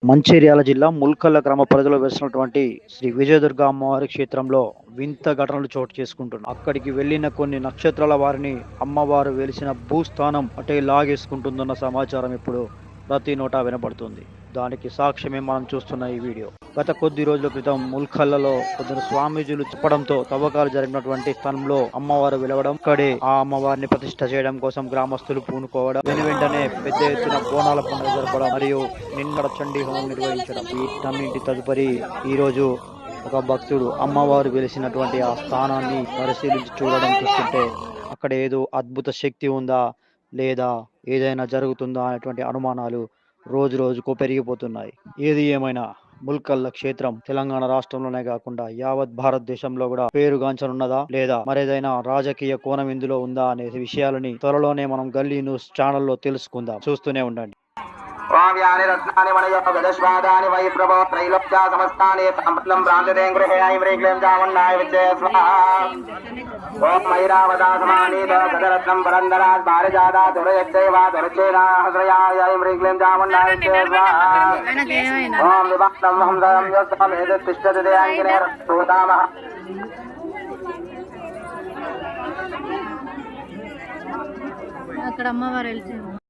మంచిర్యాల జిల్లా ముల్కల్ల గ్రామ పరిధిలో వెలిసినటువంటి శ్రీ విజయదుర్గ అమ్మవారి క్షేత్రంలో వింత ఘటనలు చోటు చేసుకుంటున్నాయి. అక్కడికి వెళ్ళిన కొన్ని నక్షత్రాల వారిని అమ్మవారు వెలిసిన భూస్థానం అటే లాగేసుకుంటుందన్న సమాచారం ఇప్పుడు ప్రతి నోటా వినపడుతుంది. దానికి సాక్ష్యమే మనం చూస్తున్న ఈ వీడియో. గత కొద్ది రోజుల క్రితం ముల్కల్లలో కొందరు స్వామీజీలు చెప్పడంతో తవ్వకాలు జరిగినటువంటి స్థలంలో అమ్మవారు వెలవడం, ఇక్కడే ఆ అమ్మవారిని ప్రతిష్ఠ చేయడం కోసం గ్రామస్తులు పూనుకోవడం, వెంటనే పెద్ద ఎత్తున బోనాల పండుగ జరపడం మరియు నిన్న చండీ హోమం నిర్వహించడం. వీటన్నింటి తదుపరి ఈ రోజు ఒక భక్తుడు అమ్మవారు వెలిసినటువంటి ఆ స్థానాన్ని పరిశీలించి చూడడం చూస్తుంటే అక్కడ ఏదో అద్భుత శక్తి ఉందా లేదా ఏదైనా జరుగుతుందా అనేటువంటి అనుమానాలు రోజు రోజుకు పెరిగిపోతున్నాయి. ఏది ఏమైనా ముల్కల్ల క్షేత్రం తెలంగాణ రాష్ట్రంలోనే కాకుండా యావత్ భారతదేశంలో కూడా పేరుగాంచనున్నదా లేదా మరేదైనా రాజకీయ కోణం ఇందులో ఉందా అనే విషయాలని త్వరలోనే మనం గల్లీ న్యూస్ ఛానల్లో తెలుసుకుందాం. చూస్తూనే ఉండండి. వావ్యాని రత్నాని మణయో గదశ్వాదాని వై ప్రభో త్రైలోక్యా సమస్తాని సంపత్నం ప్రాంతతే గృహే ఐమ్రీక్లీం చాముండాయ విచ్చే స్వాహా. ఓం మైరావదాసమాని గదరత్నం పరందరాజ్ పారిజాతా దురయచ్చైవా దురచేనాహస్రయాయ ఐమ్రీక్లీం చాముండాయ విచ్చే స్వాహా. ఓం విభక్తం హంసరం యోస్తమేద తిష్టతి దేయాంగినే రూతామః. అక్కడ అమ్మవారు వెళ్తుంది.